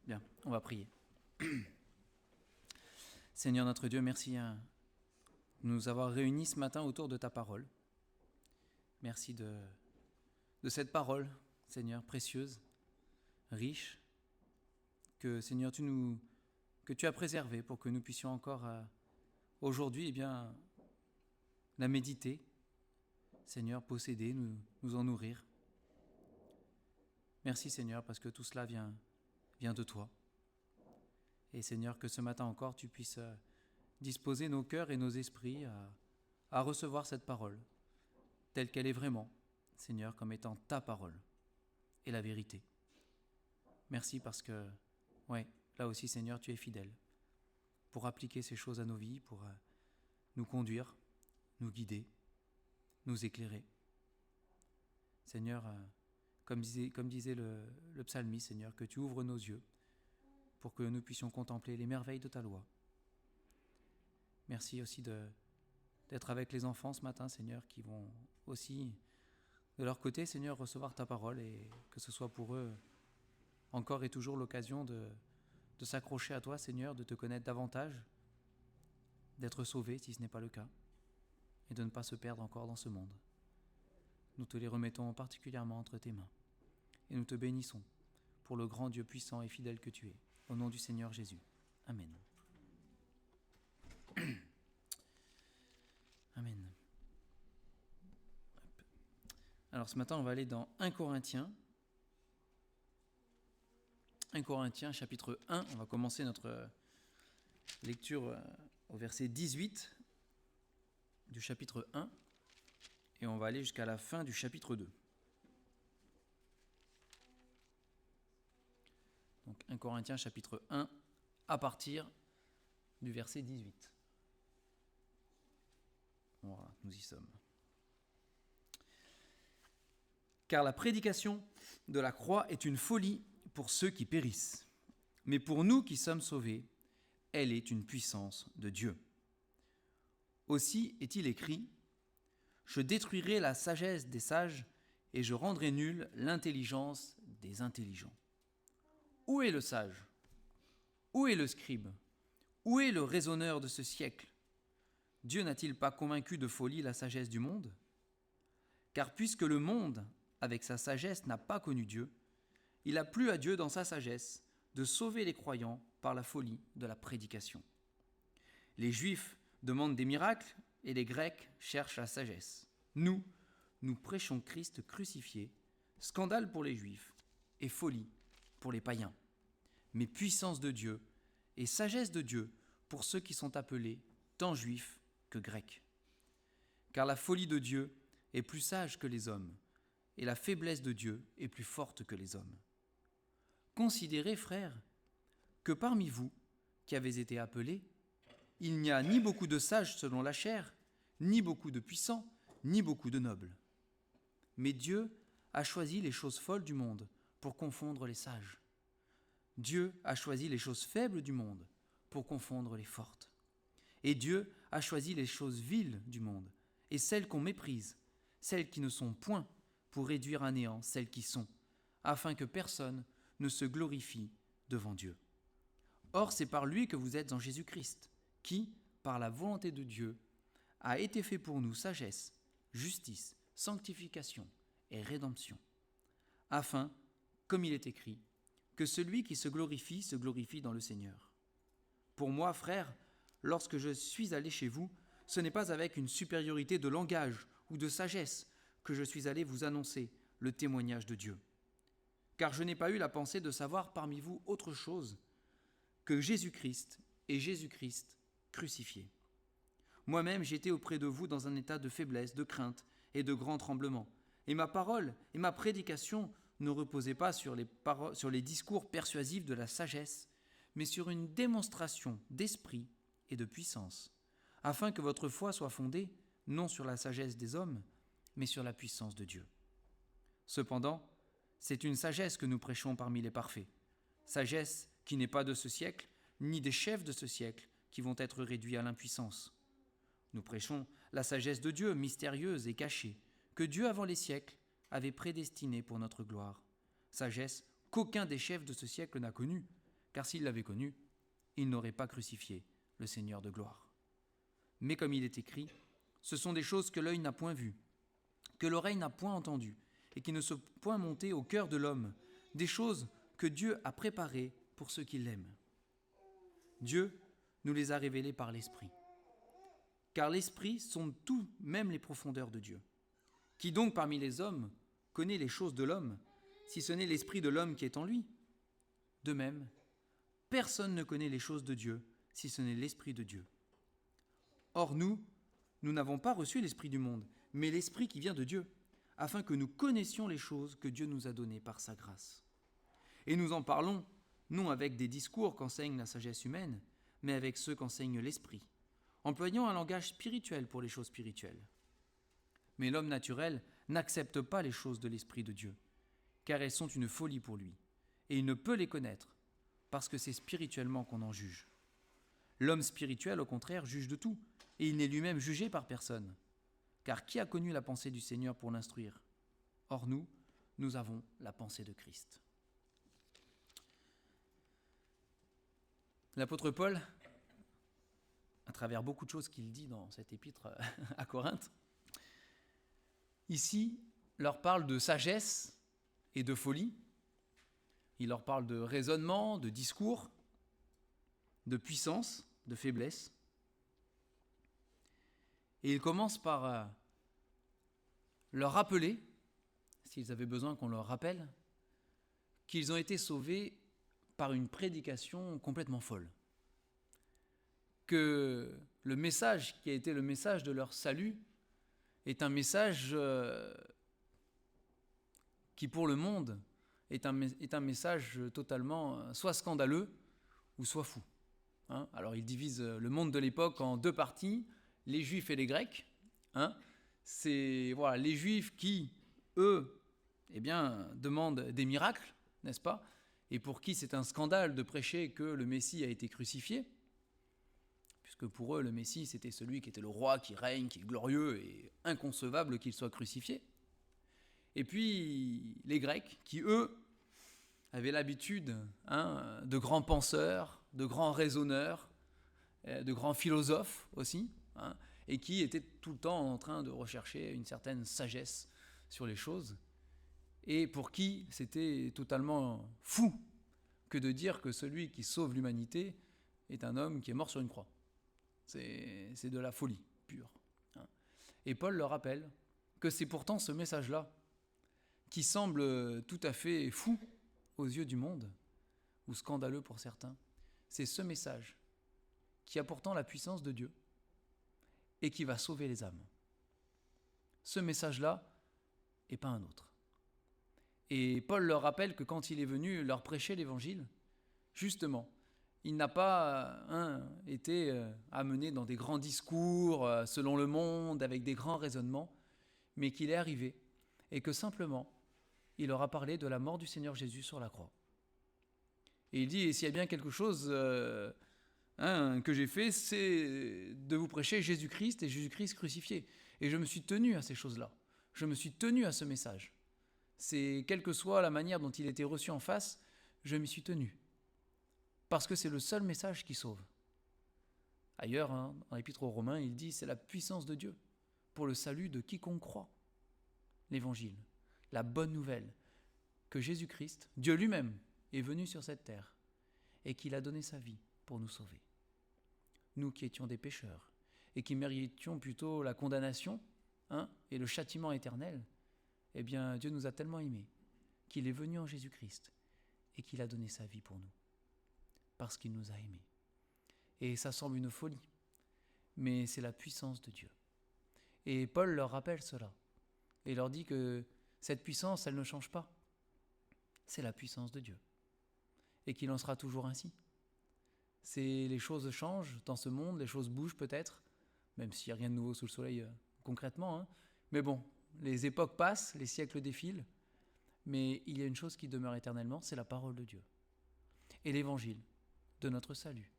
Bien, on va prier. Seigneur notre Dieu, merci de nous avoir réunis ce matin autour de ta parole. Merci de cette parole, Seigneur, précieuse, riche, que Seigneur, que tu as préservée pour que nous puissions encore aujourd'hui la méditer, Seigneur, posséder, nous en nourrir. Merci Seigneur, parce que tout cela vient de toi. Et Seigneur, que ce matin encore, tu puisses disposer nos cœurs et nos esprits à recevoir cette parole, telle qu'elle est vraiment, Seigneur, comme étant ta parole et la vérité. Merci parce que, là aussi, Seigneur, tu es fidèle pour appliquer ces choses à nos vies, pour nous conduire, nous guider, nous éclairer. Seigneur, comme disait le psalmiste, Seigneur, que tu ouvres nos yeux pour que nous puissions contempler les merveilles de ta loi. Merci aussi d'être avec les enfants ce matin, Seigneur, qui vont aussi, de leur côté, Seigneur, recevoir ta parole et que ce soit pour eux encore et toujours l'occasion de s'accrocher à toi, Seigneur, de te connaître davantage, d'être sauvés si ce n'est pas le cas, et de ne pas se perdre encore dans ce monde. Nous te les remettons particulièrement entre tes mains et nous te bénissons pour le grand Dieu puissant et fidèle que tu es. Au nom du Seigneur Jésus. Amen. Amen. Alors ce matin, on va aller dans 1 Corinthiens. 1 Corinthiens chapitre 1. On va commencer notre lecture au verset 18 du chapitre 1. Et on va aller jusqu'à la fin du chapitre 2. Donc 1 Corinthiens chapitre 1 à partir du verset 18. Voilà, nous y sommes. Car la prédication de la croix est une folie pour ceux qui périssent. Mais pour nous qui sommes sauvés, elle est une puissance de Dieu. Aussi est-il écrit : je détruirai la sagesse des sages et je rendrai nulle l'intelligence des intelligents. Où est le sage ? Où est le scribe ? Où est le raisonneur de ce siècle ? Dieu n'a-t-il pas convaincu de folie la sagesse du monde ? Car puisque le monde, avec sa sagesse, n'a pas connu Dieu, il a plu à Dieu dans sa sagesse de sauver les croyants par la folie de la prédication. Les Juifs demandent des miracles et les Grecs cherchent la sagesse. Nous prêchons Christ crucifié, scandale pour les Juifs et folie pour les païens, mais puissance de Dieu et sagesse de Dieu pour ceux qui sont appelés tant juifs que grecs. Car la folie de Dieu est plus sage que les hommes, et la faiblesse de Dieu est plus forte que les hommes. Considérez, frères, que parmi vous, qui avez été appelés, il n'y a ni beaucoup de sages selon la chair, ni beaucoup de puissants, ni beaucoup de nobles. Mais Dieu a choisi les choses folles du monde pour confondre les sages. Dieu a choisi les choses faibles du monde pour confondre les fortes. Et Dieu a choisi les choses viles du monde et celles qu'on méprise, celles qui ne sont point, pour réduire à néant celles qui sont, afin que personne ne se glorifie devant Dieu. Or, c'est par lui que vous êtes en Jésus-Christ, qui, par la volonté de Dieu, a été fait pour nous sagesse, justice, sanctification et rédemption, afin, comme il est écrit, que celui qui se glorifie dans le Seigneur. Pour moi, frères, lorsque je suis allé chez vous, ce n'est pas avec une supériorité de langage ou de sagesse que je suis allé vous annoncer le témoignage de Dieu. Car je n'ai pas eu la pensée de savoir parmi vous autre chose que Jésus-Christ et Jésus-Christ crucifié. Moi-même, j'étais auprès de vous dans un état de faiblesse, de crainte et de grand tremblement. Et ma parole et ma prédication ne reposaient pas sur les discours persuasifs de la sagesse, mais sur une démonstration d'esprit et de puissance, afin que votre foi soit fondée non sur la sagesse des hommes, mais sur la puissance de Dieu. Cependant, c'est une sagesse que nous prêchons parmi les parfaits, sagesse qui n'est pas de ce siècle, ni des chefs de ce siècle qui vont être réduits à l'impuissance. Nous prêchons la sagesse de Dieu, mystérieuse et cachée, que Dieu avant les siècles avait prédestinée pour notre gloire, sagesse qu'aucun des chefs de ce siècle n'a connue, car s'ils l'avaient connu, ils n'auraient pas crucifié le Seigneur de gloire. Mais comme il est écrit, ce sont des choses que l'œil n'a point vues, que l'oreille n'a point entendues, et qui ne sont point montées au cœur de l'homme, des choses que Dieu a préparées pour ceux qui l'aiment. Dieu nous les a révélées par l'Esprit. Car l'Esprit sonde tout, même les profondeurs de Dieu. Qui donc parmi les hommes connaît les choses de l'homme, si ce n'est l'Esprit de l'homme qui est en lui? De même, personne ne connaît les choses de Dieu, si ce n'est l'Esprit de Dieu. Or nous n'avons pas reçu l'Esprit du monde, mais l'Esprit qui vient de Dieu, afin que nous connaissions les choses que Dieu nous a données par sa grâce. Et nous en parlons, non avec des discours qu'enseigne la sagesse humaine, mais avec ceux qu'enseigne l'Esprit, employant un langage spirituel pour les choses spirituelles. Mais l'homme naturel n'accepte pas les choses de l'Esprit de Dieu, car elles sont une folie pour lui, et il ne peut les connaître, parce que c'est spirituellement qu'on en juge. L'homme spirituel, au contraire, juge de tout, et il n'est lui-même jugé par personne. Car qui a connu la pensée du Seigneur pour l'instruire? Or nous avons la pensée de Christ. L'apôtre Paul, à travers beaucoup de choses qu'il dit dans cette épître à Corinthe, ici, leur parle de sagesse et de folie. Il leur parle de raisonnement, de discours, de puissance, de faiblesse. Et il commence par leur rappeler, s'ils avaient besoin qu'on leur rappelle, qu'ils ont été sauvés par une prédication complètement folle. Que le message qui a été le message de leur salut est un message qui pour le monde est un message totalement soit scandaleux ou soit fou. Alors il divise le monde de l'époque en deux parties, les Juifs et les Grecs. C'est les Juifs qui, eux, demandent des miracles, n'est-ce pas? Et pour qui c'est un scandale de prêcher que le Messie a été crucifié, puisque pour eux, le Messie, c'était celui qui était le roi, qui règne, qui est glorieux et inconcevable qu'il soit crucifié. Et puis les Grecs, qui, eux, avaient l'habitude de grands penseurs, de grands raisonneurs, de grands philosophes aussi, et qui étaient tout le temps en train de rechercher une certaine sagesse sur les choses, et pour qui c'était totalement fou que de dire que celui qui sauve l'humanité est un homme qui est mort sur une croix. C'est de la folie pure. Et Paul leur rappelle que c'est pourtant ce message-là qui semble tout à fait fou aux yeux du monde, ou scandaleux pour certains. C'est ce message qui a pourtant la puissance de Dieu et qui va sauver les âmes. Ce message-là et pas un autre. Et Paul leur rappelle que quand il est venu leur prêcher l'évangile, justement, il n'a pas été amené dans des grands discours selon le monde, avec des grands raisonnements, mais qu'il est arrivé et que simplement, il leur a parlé de la mort du Seigneur Jésus sur la croix. Et il dit, et s'il y a bien quelque chose que j'ai fait, c'est de vous prêcher Jésus-Christ et Jésus-Christ crucifié. Et je me suis tenu à ces choses-là. Je me suis tenu à ce message. C'est, quelle que soit la manière dont il était reçu en face, je m'y suis tenu. Parce que c'est le seul message qui sauve. Ailleurs, dans l'Épître aux Romains, il dit, c'est la puissance de Dieu pour le salut de quiconque croit. L'évangile, la bonne nouvelle, que Jésus-Christ, Dieu lui-même, est venu sur cette terre et qu'il a donné sa vie pour nous sauver. Nous qui étions des pécheurs et qui méritions plutôt la condamnation et le châtiment éternel, eh bien Dieu nous a tellement aimés qu'il est venu en Jésus-Christ et qu'il a donné sa vie pour nous, parce qu'il nous a aimés. Et ça semble une folie, mais c'est la puissance de Dieu. Et Paul leur rappelle cela et leur dit que cette puissance, elle ne change pas. C'est la puissance de Dieu. Et qu'il en sera toujours ainsi. Les choses changent dans ce monde, les choses bougent peut-être, même s'il n'y a rien de nouveau sous le soleil concrètement. Mais bon, les époques passent, les siècles défilent, mais il y a une chose qui demeure éternellement, c'est la parole de Dieu. Et l'évangile de notre salut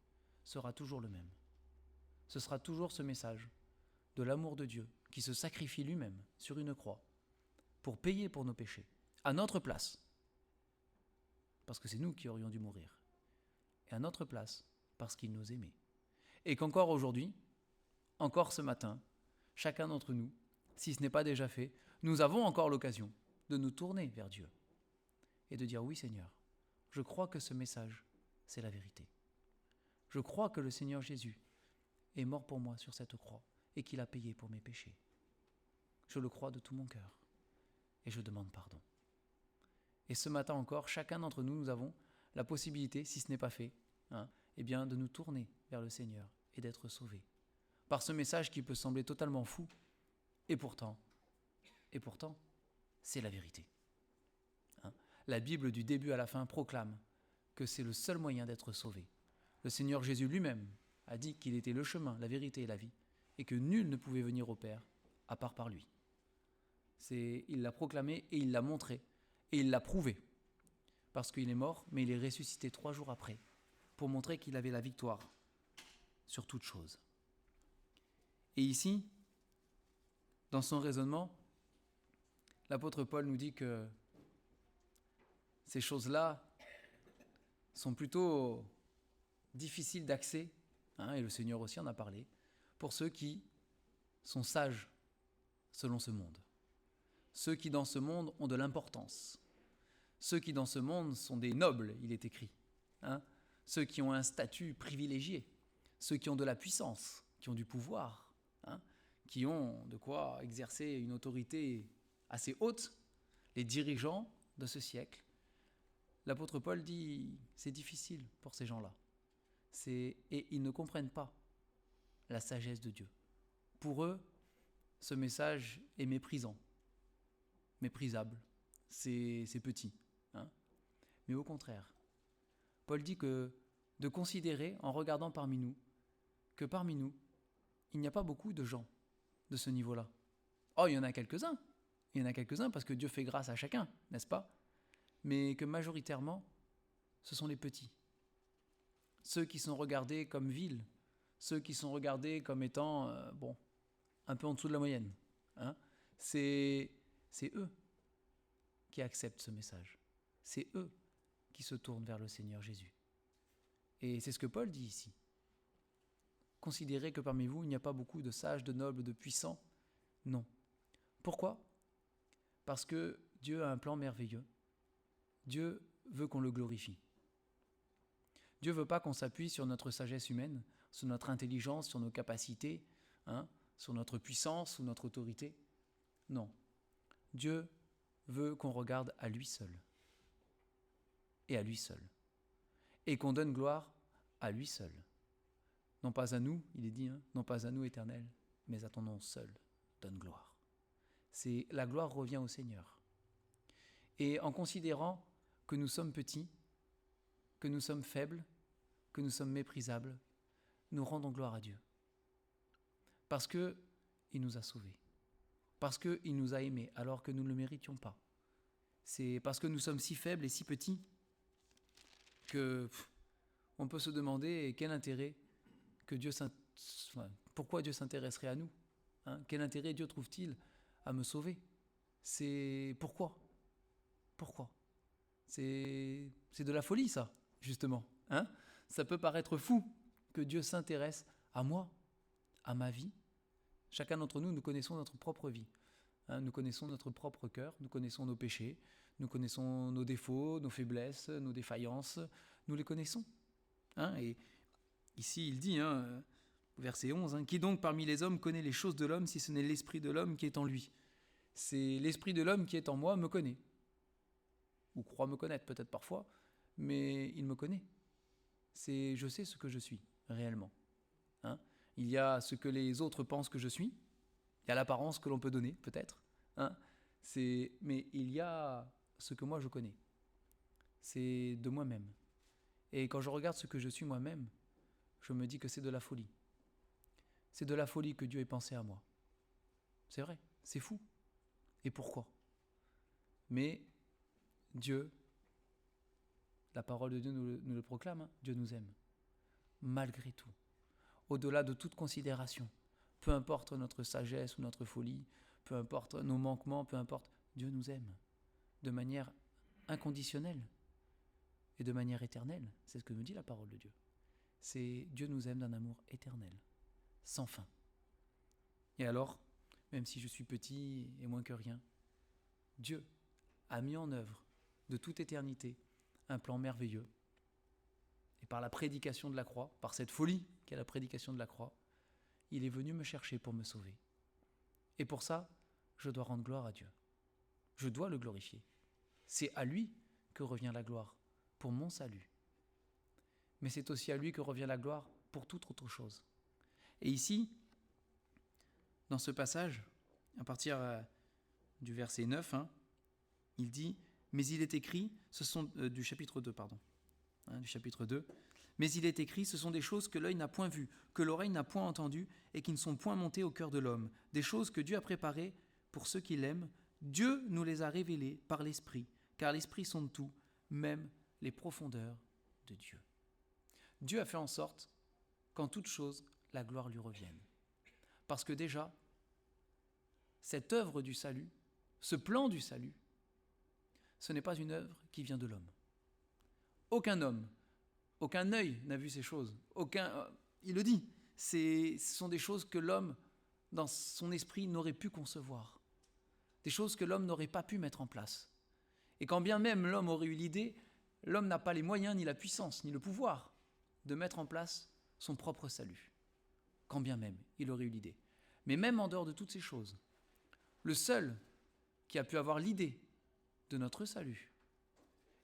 sera toujours le même. Ce sera toujours ce message de l'amour de Dieu qui se sacrifie lui-même sur une croix pour payer pour nos péchés, à notre place, parce que c'est nous qui aurions dû mourir. et à notre place parce qu'il nous aimait. Et qu'encore aujourd'hui, encore ce matin, chacun d'entre nous, si ce n'est pas déjà fait, nous avons encore l'occasion de nous tourner vers Dieu et de dire oui Seigneur, je crois que ce message, c'est la vérité. Je crois que le Seigneur Jésus est mort pour moi sur cette croix et qu'il a payé pour mes péchés. Je le crois de tout mon cœur et je demande pardon. Et ce matin encore, chacun d'entre nous, nous avons la possibilité, si ce n'est pas fait, eh bien, de nous tourner vers le Seigneur et d'être sauvés. Par ce message qui peut sembler totalement fou, et pourtant, c'est la vérité. La Bible du début à la fin proclame que c'est le seul moyen d'être sauvé. Le Seigneur Jésus lui-même a dit qu'il était le chemin, la vérité et la vie, et que nul ne pouvait venir au Père à part par lui. Il l'a proclamé et il l'a montré, et il l'a prouvé, parce qu'il est mort, mais il est ressuscité 3 jours après, pour montrer qu'il avait la victoire sur toute chose. Et ici, dans son raisonnement, l'apôtre Paul nous dit que ces choses-là sont plutôt difficiles d'accès, et le Seigneur aussi en a parlé, pour ceux qui sont sages selon ce monde. Ceux qui dans ce monde ont de l'importance. Ceux qui dans ce monde sont des nobles, il est écrit. Ceux qui ont un statut privilégié. Ceux qui ont de la puissance, qui ont du pouvoir, qui ont de quoi exercer une autorité assez haute, les dirigeants de ce siècle. L'apôtre Paul dit, c'est difficile pour ces gens-là. Et ils ne comprennent pas la sagesse de Dieu. Pour eux, ce message est méprisant, méprisable, c'est petit. Mais au contraire, Paul dit que de considérer, en regardant parmi nous, que parmi nous, il n'y a pas beaucoup de gens de ce niveau-là. Oh, il y en a quelques-uns. Il y en a quelques-uns parce que Dieu fait grâce à chacun, n'est-ce pas ? Mais que majoritairement, ce sont les petits. Ceux qui sont regardés comme vils, ceux qui sont regardés comme étant, un peu en dessous de la moyenne. C'est eux qui acceptent ce message. C'est eux qui se tournent vers le Seigneur Jésus. Et c'est ce que Paul dit ici. Considérez que parmi vous, il n'y a pas beaucoup de sages, de nobles, de puissants. Non. Pourquoi ? Parce que Dieu a un plan merveilleux. Dieu veut qu'on le glorifie. Dieu ne veut pas qu'on s'appuie sur notre sagesse humaine, sur notre intelligence, sur nos capacités, sur notre puissance ou notre autorité. Non. Dieu veut qu'on regarde à lui seul. Et à lui seul. Et qu'on donne gloire à lui seul. Non pas à nous, il est dit, non pas à nous, Éternel, mais à ton nom seul, donne gloire. La gloire revient au Seigneur. Et en considérant que nous sommes petits, que nous sommes faibles, que nous sommes méprisables, nous rendons gloire à Dieu. Parce qu'il nous a sauvés. Parce qu'il nous a aimés alors que nous ne le méritions pas. C'est parce que nous sommes si faibles et si petits que on peut se demander quel intérêt pourquoi Dieu s'intéresserait à nous, quel intérêt Dieu trouve-t-il à me sauver? C'est pourquoi c'est de la folie, ça, justement. Ça peut paraître fou que Dieu s'intéresse à moi, à ma vie. Chacun d'entre nous, nous connaissons notre propre vie. Nous connaissons notre propre cœur, nous connaissons nos péchés, nous connaissons nos défauts, nos faiblesses, nos défaillances. Nous les connaissons. Et ici, il dit, verset 11, « Qui donc parmi les hommes connaît les choses de l'homme si ce n'est l'esprit de l'homme qui est en lui ?» C'est l'esprit de l'homme qui est en moi me connaît. Ou croit me connaître peut-être parfois, mais il me connaît. Je sais ce que je suis réellement. Il y a ce que les autres pensent que je suis, il y a l'apparence que l'on peut donner peut-être, mais il y a ce que moi je connais. C'est de moi-même. Et quand je regarde ce que je suis moi-même, je me dis que c'est de la folie. C'est de la folie que Dieu ait pensé à moi. C'est vrai, c'est fou. Et pourquoi ? Mais Dieu, la parole de Dieu nous le proclame, Dieu nous aime. Malgré tout. Au-delà de toute considération. Peu importe notre sagesse ou notre folie, peu importe nos manquements, peu importe, Dieu nous aime. De manière inconditionnelle. et de manière éternelle. C'est ce que nous dit la parole de Dieu. C'est Dieu nous aime d'un amour éternel, sans fin. Et alors, même si je suis petit et moins que rien, Dieu a mis en œuvre de toute éternité un plan merveilleux. Et par la prédication de la croix, par cette folie qu'est la prédication de la croix, il est venu me chercher pour me sauver. Et pour ça, je dois rendre gloire à Dieu. Je dois le glorifier. C'est à lui que revient la gloire pour mon salut. Mais c'est aussi à lui que revient la gloire pour toute autre chose. Et ici, dans ce passage, à partir du verset 9, il dit « Mais il est écrit, du chapitre 2, du chapitre 2, « Mais il est écrit, ce sont des choses que l'œil n'a point vues, que l'oreille n'a point entendues, et qui ne sont point montées au cœur de l'homme. Des choses que Dieu a préparées pour ceux qui l'aiment. Dieu nous les a révélées par l'Esprit, car l'Esprit sonde tout, même les profondeurs de Dieu. » Dieu a fait en sorte qu'en toute chose, la gloire lui revienne. Parce que déjà, cette œuvre du salut, ce plan du salut, ce n'est pas une œuvre qui vient de l'homme. Aucun homme, aucun œil n'a vu ces choses. Il le dit, ce sont des choses que l'homme, dans son esprit, n'aurait pu concevoir. Des choses que l'homme n'aurait pas pu mettre en place. Et quand bien même l'homme aurait eu l'idée, l'homme n'a pas les moyens, ni la puissance, ni le pouvoir de mettre en place son propre salut. Quand bien même il aurait eu l'idée. Mais même en dehors de toutes ces choses, le seul qui a pu avoir l'idée de notre salut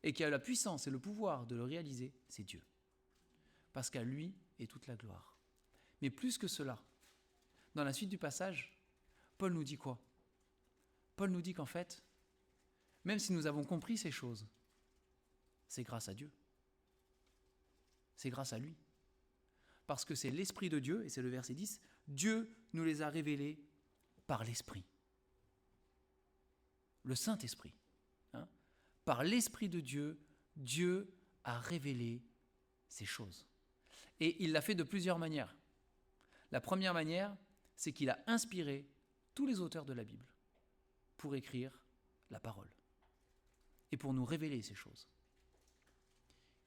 et qui a la puissance et le pouvoir de le réaliser, c'est Dieu. Parce qu'à lui est toute la gloire. Mais plus que cela, dans la suite du passage, Paul nous dit quoi ? Paul nous dit qu'en fait, même si nous avons compris ces choses, c'est grâce à Dieu. C'est grâce à lui. Parce que c'est l'Esprit de Dieu, et c'est le verset 10, Dieu nous les a révélés par l'Esprit. Le Saint-Esprit. Par l'Esprit de Dieu, Dieu a révélé ces choses. Et il l'a fait de plusieurs manières. La première manière, c'est qu'il a inspiré tous les auteurs de la Bible pour écrire la parole et pour nous révéler ces choses.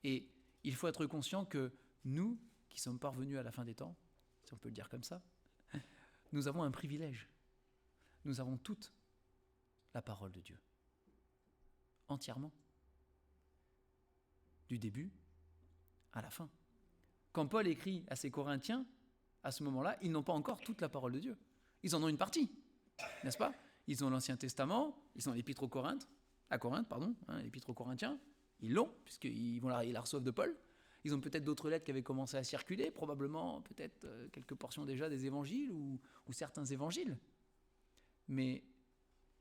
Et il faut être conscient que nous, qui sommes parvenus à la fin des temps, si on peut le dire comme ça, nous avons un privilège. Nous avons toute la parole de Dieu. Entièrement. Du début à la fin. Quand Paul écrit à ses Corinthiens, à ce moment-là, ils n'ont pas encore toute la parole de Dieu. Ils en ont une partie, n'est-ce pas ? Ils ont l'Ancien Testament, ils ont l'Épître aux Corinthes, l'Épître aux Corinthiens, ils l'ont, puisqu'ils la reçoivent de Paul. Ils ont peut-être d'autres lettres qui avaient commencé à circuler, probablement peut-être quelques portions déjà des évangiles ou certains évangiles. Mais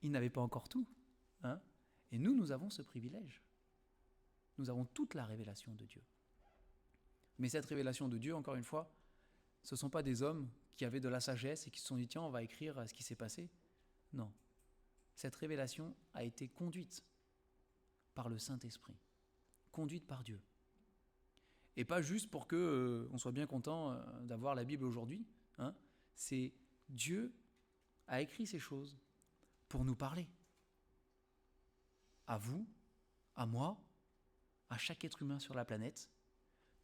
ils n'avaient pas encore tout. Et nous avons ce privilège. Nous avons toute la révélation de Dieu. Mais cette révélation de Dieu, encore une fois, ce ne sont pas des hommes qui avaient de la sagesse et qui se sont dit « Tiens, on va écrire ce qui s'est passé ». Non. Cette révélation a été conduite par le Saint-Esprit, conduite par Dieu. Et pas juste pour qu'on soit bien content d'avoir la Bible aujourd'hui. C'est Dieu a écrit ces choses pour nous parler. À vous, à moi, à chaque être humain sur la planète,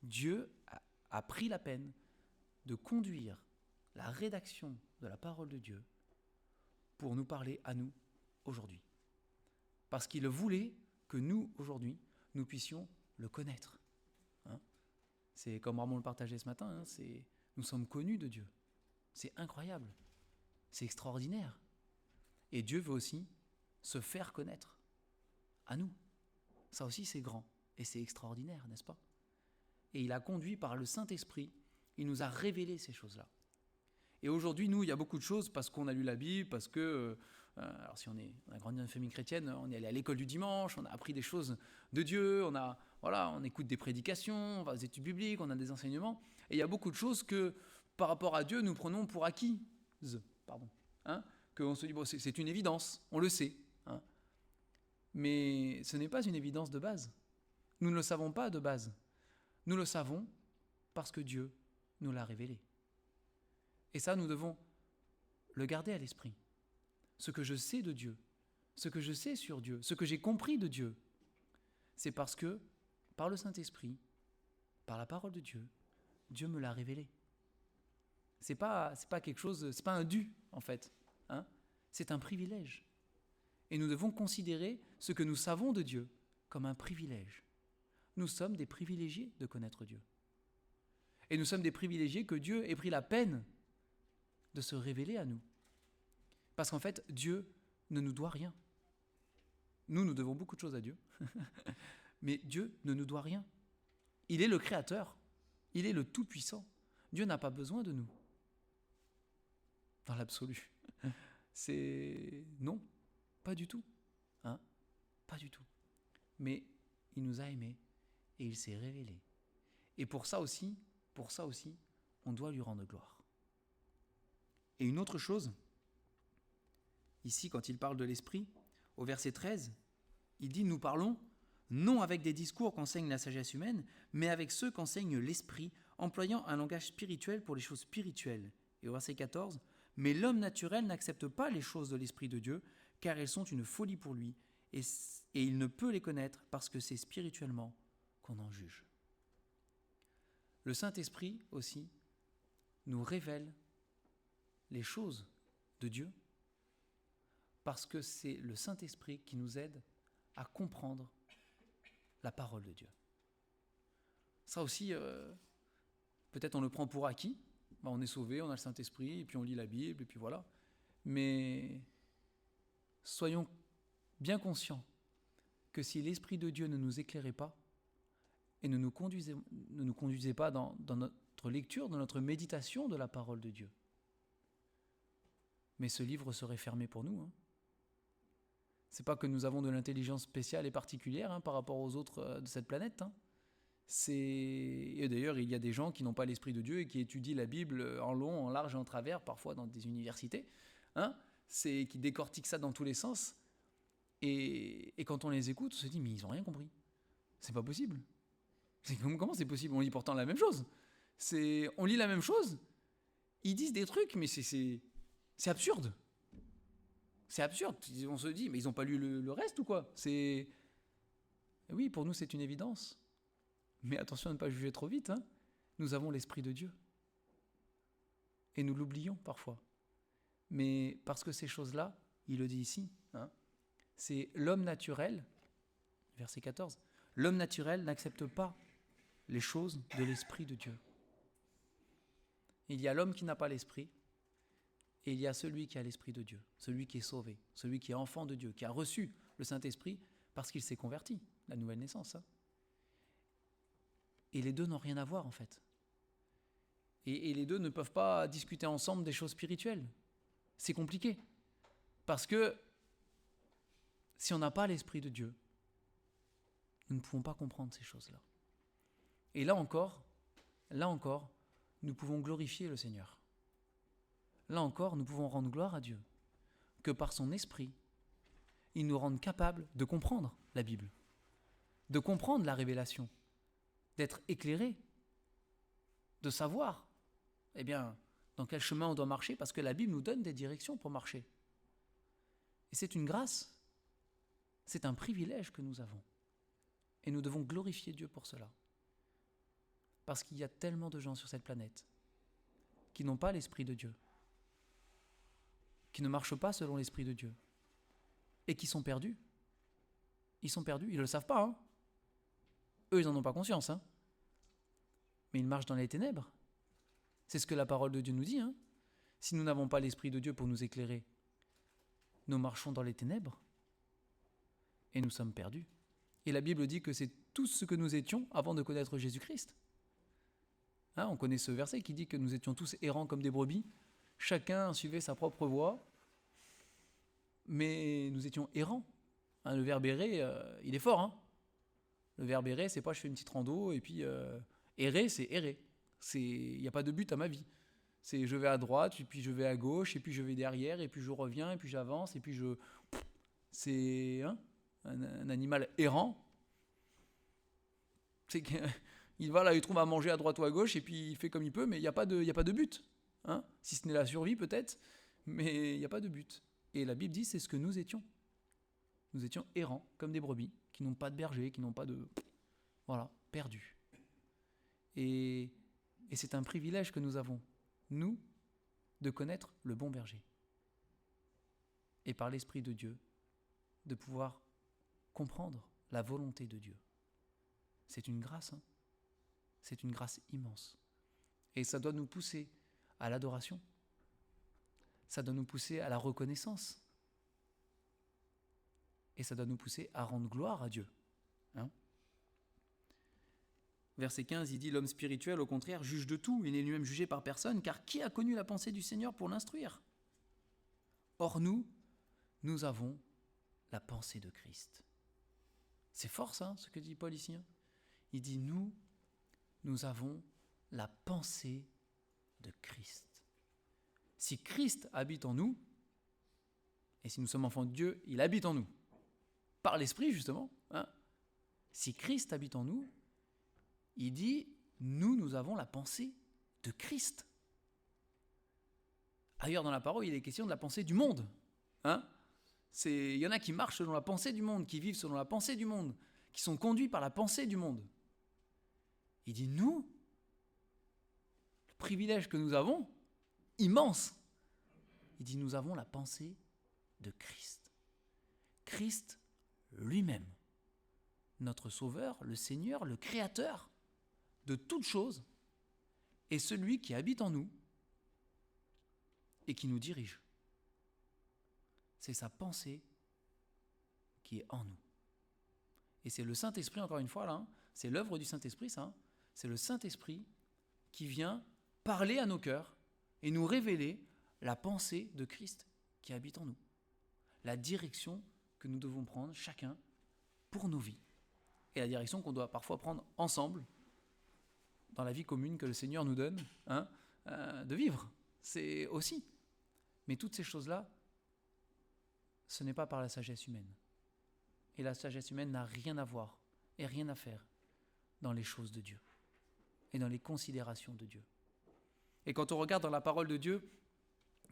Dieu a pris la peine de conduire la rédaction de la parole de Dieu pour nous parler à nous aujourd'hui. Parce qu'il voulait que nous, aujourd'hui, nous puissions le connaître. C'est comme Ramon le partageait ce matin, nous sommes connus de Dieu. C'est incroyable. C'est extraordinaire. Et Dieu veut aussi se faire connaître à nous. Ça aussi, c'est grand et c'est extraordinaire, n'est-ce pas ? Et il a conduit par le Saint-Esprit, il nous a révélé ces choses-là. Et aujourd'hui, nous, il y a beaucoup de choses parce qu'on a lu la Bible, parce que, alors si on a grandi dans une famille chrétienne, on est allé à l'école du dimanche, on a appris des choses de Dieu, on écoute des prédications, on va aux études bibliques, on a des enseignements. Et il y a beaucoup de choses que, par rapport à Dieu, nous prenons pour acquises. Qu'on se dit, bon, c'est une évidence, on le sait. Mais ce n'est pas une évidence de base. Nous ne le savons pas de base. Nous le savons parce que Dieu nous l'a révélé. Et ça, nous devons le garder à l'esprit. Ce que je sais de Dieu, ce que je sais sur Dieu, ce que j'ai compris de Dieu, c'est parce que, par le Saint-Esprit, par la parole de Dieu, Dieu me l'a révélé. C'est pas quelque chose, c'est pas un dû en fait, hein. C'est un privilège. Et nous devons considérer ce que nous savons de Dieu comme un privilège. Nous sommes des privilégiés de connaître Dieu. Et nous sommes des privilégiés que Dieu ait pris la peine de se révéler à nous. Parce qu'en fait, Dieu ne nous doit rien. Nous devons beaucoup de choses à Dieu. Mais Dieu ne nous doit rien. Il est le Créateur. Il est le Tout-Puissant. Dieu n'a pas besoin de nous. Dans l'absolu. C'est... Non, pas du tout. Hein? Pas du tout. Mais il nous a aimés et il s'est révélé. Et pour ça aussi, on doit lui rendre gloire. Et une autre chose, ici, quand il parle de l'Esprit, au verset 13, il dit « Nous parlons non avec des discours qu'enseigne la sagesse humaine, mais avec ceux qu'enseigne l'Esprit, employant un langage spirituel pour les choses spirituelles. » Et au verset 14, « Mais l'homme naturel n'accepte pas les choses de l'Esprit de Dieu, car elles sont une folie pour lui, et il ne peut les connaître parce que c'est spirituellement qu'on en juge. » Le Saint-Esprit aussi nous révèle les choses de Dieu, parce que c'est le Saint-Esprit qui nous aide à comprendre la parole de Dieu. Ça aussi, peut-être on le prend pour acquis. On est sauvé, on a le Saint-Esprit, et puis on lit la Bible, et puis voilà. Mais soyons bien conscients que si l'Esprit de Dieu ne nous éclairait pas et ne nous conduisait pas dans notre lecture, dans notre méditation de la parole de Dieu, mais ce livre serait fermé pour nous. C'est pas que nous avons de l'intelligence spéciale et particulière par rapport aux autres de cette planète. Et d'ailleurs, il y a des gens qui n'ont pas l'Esprit de Dieu et qui étudient la Bible en long, en large et en travers, parfois dans des universités, qui décortiquent ça dans tous les sens. Et quand on les écoute, on se dit, mais ils n'ont rien compris. C'est pas possible. Comment c'est possible? On lit pourtant la même chose. On lit la même chose, ils disent des trucs, mais c'est absurde. C'est absurde. On se dit, mais ils n'ont pas lu le reste ou quoi? Oui, pour nous, c'est une évidence. Mais attention à ne pas juger trop vite. Nous avons l'Esprit de Dieu. Et nous l'oublions parfois. Mais parce que ces choses-là, il le dit ici, c'est l'homme naturel, verset 14, l'homme naturel n'accepte pas les choses de l'Esprit de Dieu. Il y a l'homme qui n'a pas l'Esprit, et il y a celui qui a l'Esprit de Dieu, celui qui est sauvé, celui qui est enfant de Dieu, qui a reçu le Saint-Esprit parce qu'il s'est converti, la nouvelle naissance. Et les deux n'ont rien à voir en fait. Et les deux ne peuvent pas discuter ensemble des choses spirituelles. C'est compliqué. Parce que si on n'a pas l'Esprit de Dieu, nous ne pouvons pas comprendre ces choses-là. Et là encore, nous pouvons glorifier le Seigneur. Là encore, nous pouvons rendre gloire à Dieu, que par son Esprit, il nous rende capables de comprendre la Bible, de comprendre la révélation, d'être éclairés, de savoir, dans quel chemin on doit marcher, parce que la Bible nous donne des directions pour marcher. Et c'est une grâce, c'est un privilège que nous avons. Et nous devons glorifier Dieu pour cela. Parce qu'il y a tellement de gens sur cette planète qui n'ont pas l'Esprit de Dieu, qui ne marchent pas selon l'Esprit de Dieu, et qui sont perdus. Ils sont perdus, ils ne le savent pas. Eux, ils n'en ont pas conscience. Mais ils marchent dans les ténèbres. C'est ce que la parole de Dieu nous dit. Si nous n'avons pas l'Esprit de Dieu pour nous éclairer, nous marchons dans les ténèbres et nous sommes perdus. Et la Bible dit que c'est tout ce que nous étions avant de connaître Jésus-Christ. On connaît ce verset qui dit que nous étions tous errants comme des brebis, chacun suivait sa propre voie, mais nous étions errants. Le verbe errer, il est fort. Le verbe errer, c'est pas je fais une petite rando, et puis errer, c'est errer. Il n'y a pas de but à ma vie. C'est je vais à droite, et puis je vais à gauche, et puis je vais derrière, et puis je reviens, et puis j'avance, et puis c'est un animal errant. C'est qu'il va là, il trouve à manger à droite ou à gauche, et puis il fait comme il peut, mais il n'y a pas de but. Si ce n'est la survie peut-être, mais il n'y a pas de but. Et la Bible dit, c'est ce que nous étions. Nous étions errants, comme des brebis, qui n'ont pas de berger, qui n'ont pas de... Voilà, perdus. Et c'est un privilège que nous avons, nous, de connaître le bon berger. Et par l'Esprit de Dieu, de pouvoir comprendre la volonté de Dieu. C'est une grâce, hein. C'est une grâce immense. Et ça doit nous pousser à l'adoration. Ça doit nous pousser à la reconnaissance. Et ça doit nous pousser à rendre gloire à Dieu. Hein? Verset 15, il dit « L'homme spirituel, au contraire, juge de tout, il n'est lui-même jugé par personne, car qui a connu la pensée du Seigneur pour l'instruire ?» Or nous avons la pensée de Christ. C'est fort ça, ce que dit Paul ici. Hein. Il dit nous avons la pensée de Christ. Si Christ habite en nous, et si nous sommes enfants de Dieu, il habite en nous, par l'Esprit justement, hein. Si Christ habite en nous, il dit, nous avons la pensée de Christ. Ailleurs dans la parole, il est question de la pensée du monde. Hein. Il y en a qui marchent selon la pensée du monde, qui vivent selon la pensée du monde, qui sont conduits par la pensée du monde. Il dit, le privilège que nous avons, immense, il dit, nous avons la pensée de Christ. Christ lui-même, notre Sauveur, le Seigneur, le Créateur de toutes choses, est celui qui habite en nous et qui nous dirige. C'est sa pensée qui est en nous. Et c'est le Saint-Esprit, encore une fois, là, hein, c'est l'œuvre du Saint-Esprit, ça. Hein, c'est le Saint-Esprit qui vient parler à nos cœurs et nous révéler la pensée de Christ qui habite en nous. La direction que nous devons prendre chacun pour nos vies. Et la direction qu'on doit parfois prendre ensemble dans la vie commune que le Seigneur nous donne, hein, de vivre. C'est aussi. Mais toutes ces choses-là, ce n'est pas par la sagesse humaine. Et la sagesse humaine n'a rien à voir et rien à faire dans les choses de Dieu et dans les considérations de Dieu. Et quand on regarde dans la parole de Dieu,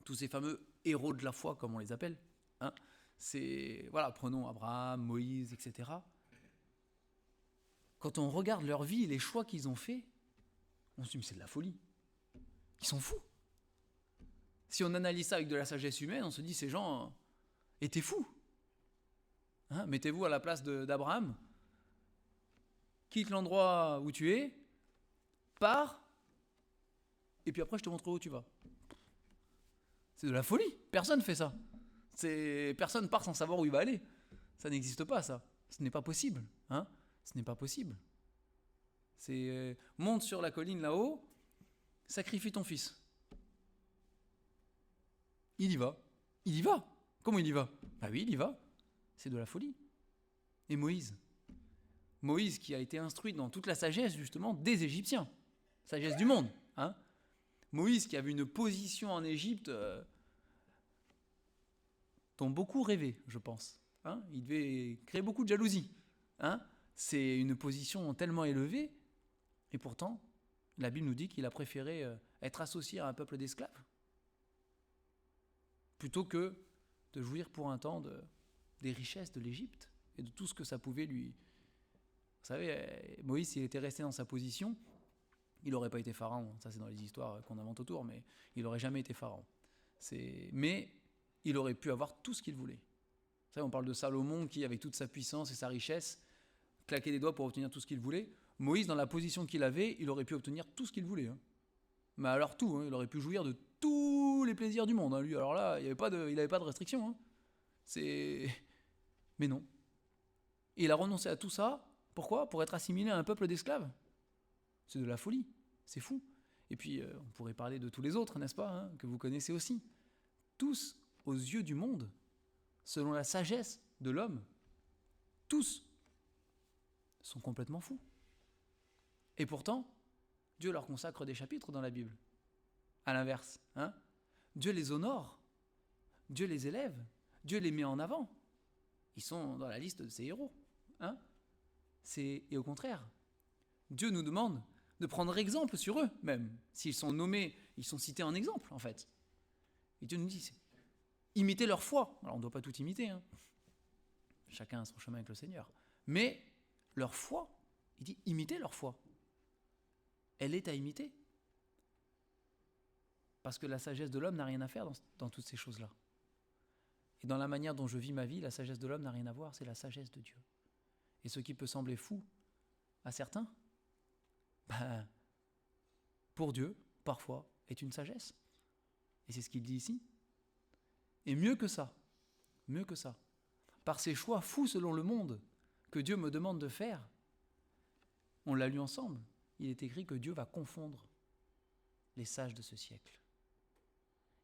tous ces fameux héros de la foi, comme on les appelle, hein, prenons Abraham, Moïse, etc. Quand on regarde leur vie et les choix qu'ils ont faits, on se dit, mais c'est de la folie. Ils sont fous. Si on analyse ça avec de la sagesse humaine, on se dit, ces gens étaient fous. Hein, mettez-vous à la place d'Abraham. Quitte l'endroit où tu es, pars, et puis après je te montrerai où tu vas. C'est de la folie. Personne ne fait ça. Personne part sans savoir où il va aller. Ça n'existe pas, ça. Ce n'est pas possible. Hein, ce n'est pas possible. Monte sur la colline là-haut, sacrifie ton fils. Il y va. Il y va. Comment il y va? Bah oui, il y va. C'est de la folie. Et Moïse qui a été instruit dans toute la sagesse justement des Égyptiens, sagesse du monde. Hein, Moïse qui avait une position en Égypte dont beaucoup rêvaient, je pense. Hein, il devait créer beaucoup de jalousie. Hein, c'est une position tellement élevée, et pourtant, la Bible nous dit qu'il a préféré être associé à un peuple d'esclaves plutôt que de jouir pour un temps des richesses de l'Égypte et de tout ce que ça pouvait lui... Vous savez, Moïse, s'il était resté dans sa position, il n'aurait pas été pharaon. Ça, c'est dans les histoires qu'on invente autour, mais il n'aurait jamais été pharaon. Mais il aurait pu avoir tout ce qu'il voulait. Vous savez, on parle de Salomon qui, avec toute sa puissance et sa richesse, claquait des doigts pour obtenir tout ce qu'il voulait. Moïse, dans la position qu'il avait, il aurait pu obtenir tout ce qu'il voulait. Hein. Mais alors tout, hein, il aurait pu jouir de tous les plaisirs du monde. Hein, lui, alors là, il n'avait pas de restriction. Hein. Mais non. Et il a renoncé à tout ça. Pourquoi? Pour être assimilé à un peuple d'esclaves. C'est de la folie. C'est fou. Et puis, on pourrait parler de tous les autres, n'est-ce pas, hein, que vous connaissez aussi. Tous, aux yeux du monde, selon la sagesse de l'homme, tous sont complètement fous. Et pourtant, Dieu leur consacre des chapitres dans la Bible. À l'inverse, hein, Dieu les honore, Dieu les élève, Dieu les met en avant. Ils sont dans la liste de ses héros. Hein. Et au contraire, Dieu nous demande de prendre exemple sur eux, même. S'ils sont nommés, ils sont cités en exemple, en fait. Et Dieu nous dit, imitez leur foi. Alors, on ne doit pas tout imiter. Hein. Chacun a son chemin avec le Seigneur. Mais leur foi, Il dit, imitez leur foi. Elle est à imiter. Parce que la sagesse de l'homme n'a rien à faire dans toutes ces choses-là. Et dans la manière dont je vis ma vie, la sagesse de l'homme n'a rien à voir, c'est la sagesse de Dieu. Et ce qui peut sembler fou à certains, pour Dieu, parfois, est une sagesse. Et c'est ce qu'il dit ici. Et mieux que ça, par ces choix fous selon le monde que Dieu me demande de faire, on l'a lu ensemble, il est écrit que Dieu va confondre les sages de ce siècle.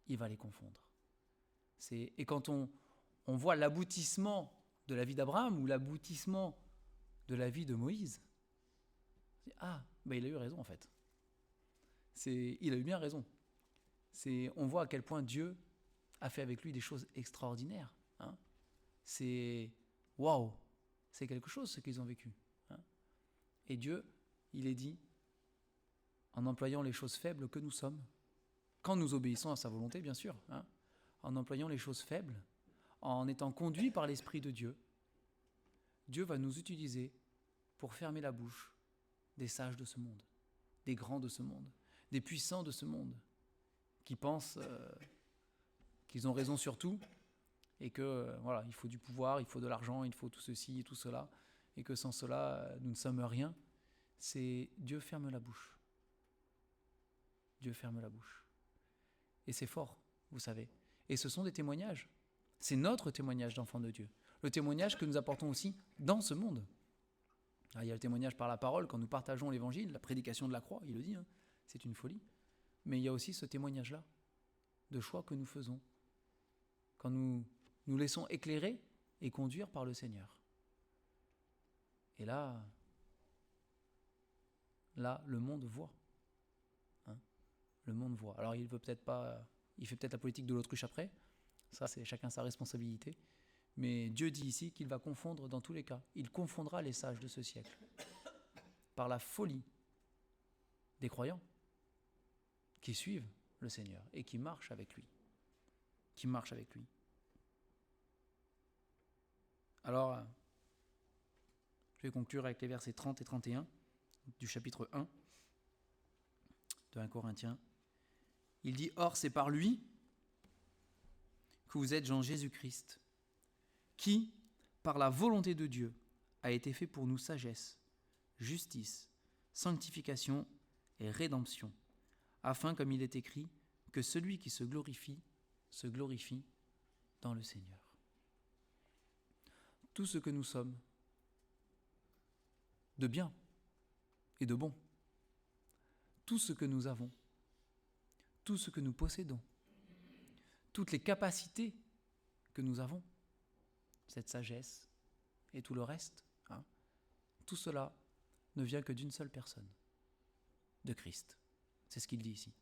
Il va les confondre. Et quand on voit l'aboutissement de la vie d'Abraham ou l'aboutissement de la vie de Moïse, il a eu raison en fait. Il a eu bien raison. On voit à quel point Dieu a fait avec lui des choses extraordinaires. C'est waouh, c'est quelque chose ce qu'ils ont vécu. Et Dieu, il est dit, en employant les choses faibles que nous sommes, quand nous obéissons à sa volonté, bien sûr, en employant les choses faibles, en étant conduits par l'Esprit de Dieu, Dieu va nous utiliser pour fermer la bouche des sages de ce monde, des grands de ce monde, des puissants de ce monde, qui pensent qu'ils ont raison sur tout, et que il faut du pouvoir, il faut de l'argent, il faut tout ceci et tout cela, et que sans cela, nous ne sommes rien. C'est Dieu ferme la bouche. Dieu ferme la bouche. Et c'est fort, vous savez. Et ce sont des témoignages. C'est notre témoignage d'enfants de Dieu. Le témoignage que nous apportons aussi dans ce monde. Il y a le témoignage par la parole, quand nous partageons l'évangile, la prédication de la croix, il le dit, c'est une folie. Mais il y a aussi ce témoignage-là, de choix que nous faisons, quand nous nous laissons éclairer et conduire par le Seigneur. Et là, le monde voit. Le monde voit. Alors il fait peut-être la politique de l'autruche après, ça c'est chacun sa responsabilité, mais Dieu dit ici qu'il va confondre dans tous les cas. Il confondra les sages de ce siècle par la folie des croyants qui suivent le Seigneur et qui marchent avec lui. Alors, je vais conclure avec les versets 30 et 31 du chapitre 1 de 1 Corinthiens. Il dit « Or, c'est par lui que vous êtes en Jésus-Christ, qui, par la volonté de Dieu, a été fait pour nous sagesse, justice, sanctification et rédemption, afin, comme il est écrit, que celui qui se glorifie dans le Seigneur. » Tout ce que nous sommes, de bien et de bon, tout ce que nous avons, tout ce que nous possédons, toutes les capacités que nous avons, cette sagesse et tout le reste, tout cela ne vient que d'une seule personne, de Christ. C'est ce qu'il dit ici.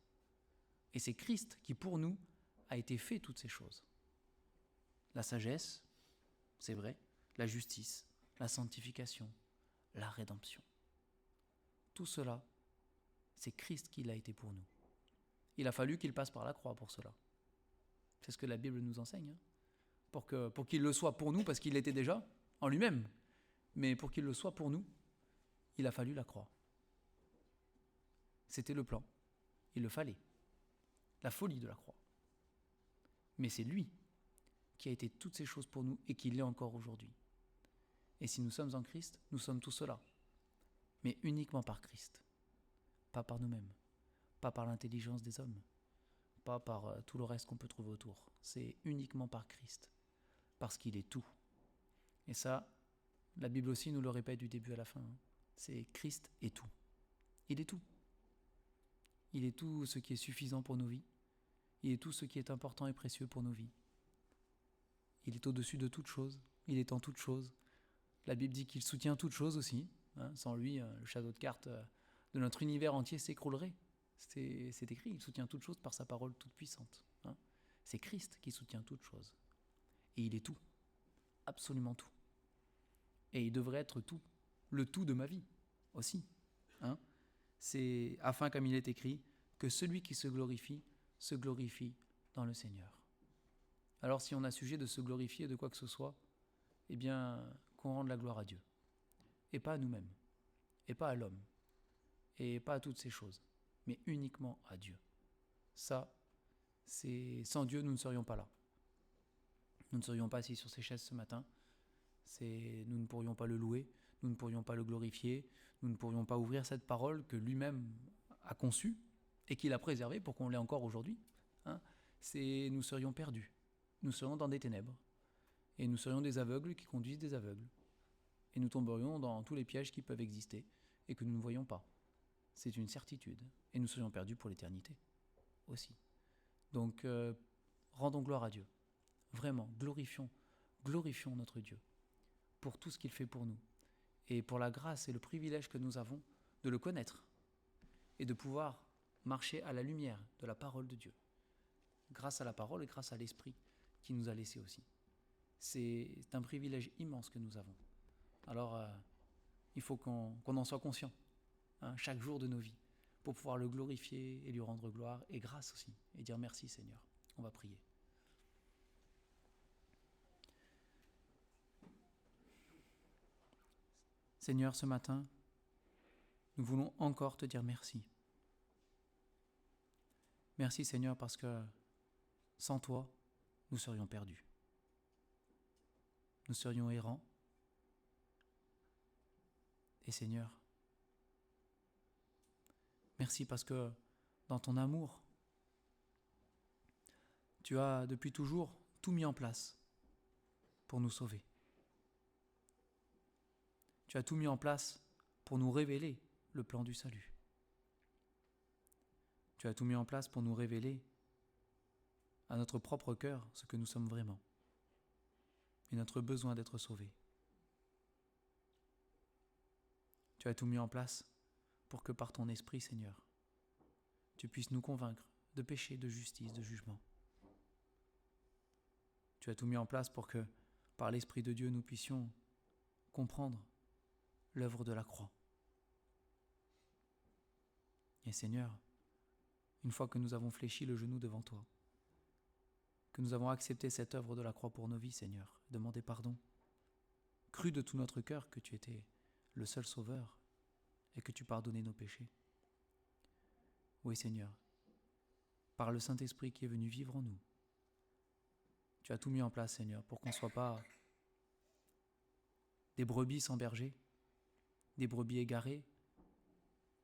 Et c'est Christ qui, pour nous, a été fait toutes ces choses. La sagesse, c'est vrai, la justice, la sanctification, la rédemption. Tout cela, c'est Christ qui l'a été pour nous. Il a fallu qu'il passe par la croix pour cela. C'est ce que la Bible nous enseigne. Pour qu'il le soit pour nous, parce qu'il l'était déjà en lui-même, mais pour qu'il le soit pour nous, il a fallu la croix. C'était le plan. Il le fallait. La folie de la croix. Mais c'est lui qui a été toutes ces choses pour nous et qui l'est encore aujourd'hui. Et si nous sommes en Christ, nous sommes tous cela. Mais uniquement par Christ. Pas par nous-mêmes. Pas par l'intelligence des hommes. Pas par tout le reste qu'on peut trouver autour. C'est uniquement par Christ. Parce qu'il est tout. Et ça, la Bible aussi nous le répète du début à la fin. C'est Christ est tout. Il est tout. Il est tout ce qui est suffisant pour nos vies. Il est tout ce qui est important et précieux pour nos vies. Il est au-dessus de toute chose. Il est en toute chose. La Bible dit qu'il soutient toute chose aussi. Sans lui, le château de cartes de notre univers entier s'écroulerait. C'est écrit, il soutient toute chose par sa parole toute puissante. C'est Christ qui soutient toute chose. Et il est tout. Absolument tout. Et il devrait être tout. Le tout de ma vie aussi. C'est afin, comme il est écrit, que celui qui se glorifie dans le Seigneur. Alors si on a sujet de se glorifier de quoi que ce soit, eh bien, qu'on rende la gloire à Dieu. Et pas à nous-mêmes. et pas à l'homme, et pas à toutes ces choses, mais uniquement à Dieu. Ça, sans Dieu, nous ne serions pas là. Nous ne serions pas assis sur ces chaises ce matin. Nous ne pourrions pas le louer, nous ne pourrions pas le glorifier, nous ne pourrions pas ouvrir cette parole que lui-même a conçue et qu'il a préservée pour qu'on l'ait encore aujourd'hui. Nous serions perdus, nous serions dans des ténèbres, et nous serions des aveugles qui conduisent des aveugles, et nous tomberions dans tous les pièges qui peuvent exister et que nous ne voyons pas. C'est une certitude, et nous serions perdus pour l'éternité aussi. Donc, rendons gloire à Dieu, vraiment, glorifions notre Dieu pour tout ce qu'il fait pour nous, et pour la grâce et le privilège que nous avons de le connaître, et de pouvoir marcher à la lumière de la parole de Dieu, grâce à la parole et grâce à l'Esprit qui nous a laissé aussi. C'est un privilège immense que nous avons. Alors, il faut qu'on en soit conscient, chaque jour de nos vies, pour pouvoir le glorifier et lui rendre gloire et grâce aussi, et dire merci Seigneur. On va prier. Seigneur, ce matin, nous voulons encore te dire merci. Merci Seigneur parce que sans toi, nous serions perdus. Nous serions errants. Et Seigneur, merci parce que dans ton amour, tu as depuis toujours tout mis en place pour nous sauver. Tu as tout mis en place pour nous révéler le plan du salut. Tu as tout mis en place pour nous révéler à notre propre cœur ce que nous sommes vraiment et notre besoin d'être sauvés. Tu as tout mis en place pour que par ton esprit, Seigneur, tu puisses nous convaincre de péché, de justice, de jugement. Tu as tout mis en place pour que, par l'Esprit de Dieu, nous puissions comprendre l'œuvre de la croix. Et Seigneur, une fois que nous avons fléchi le genou devant toi, que nous avons accepté cette œuvre de la croix pour nos vies, Seigneur, demandé pardon, cru de tout notre cœur que tu étais le seul sauveur et que tu pardonnais nos péchés. Oui, Seigneur, par le Saint-Esprit qui est venu vivre en nous, tu as tout mis en place, Seigneur, pour qu'on ne soit pas des brebis sans berger, des brebis égarées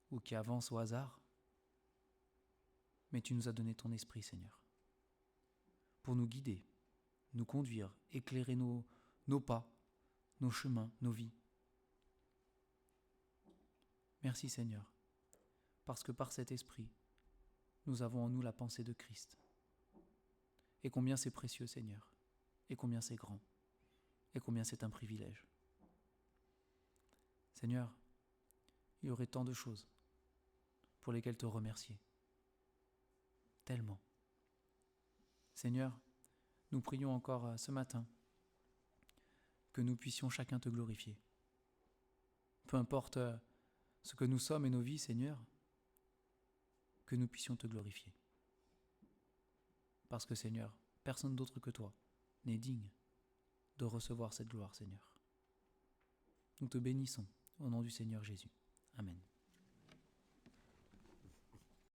ou qui avancent au hasard, mais tu nous as donné ton esprit, Seigneur, pour nous guider, nous conduire, éclairer nos pas, nos chemins, nos vies. Merci, Seigneur, parce que par cet esprit, nous avons en nous la pensée de Christ. Et combien c'est précieux, Seigneur, et combien c'est grand, et combien c'est un privilège. Seigneur, il y aurait tant de choses pour lesquelles te remercier. Tellement. Seigneur, nous prions encore ce matin que nous puissions chacun te glorifier. Peu importe ce que nous sommes et nos vies, Seigneur, que nous puissions te glorifier. Parce que, Seigneur, personne d'autre que toi n'est digne de recevoir cette gloire, Seigneur. Nous te bénissons au nom du Seigneur Jésus. Amen.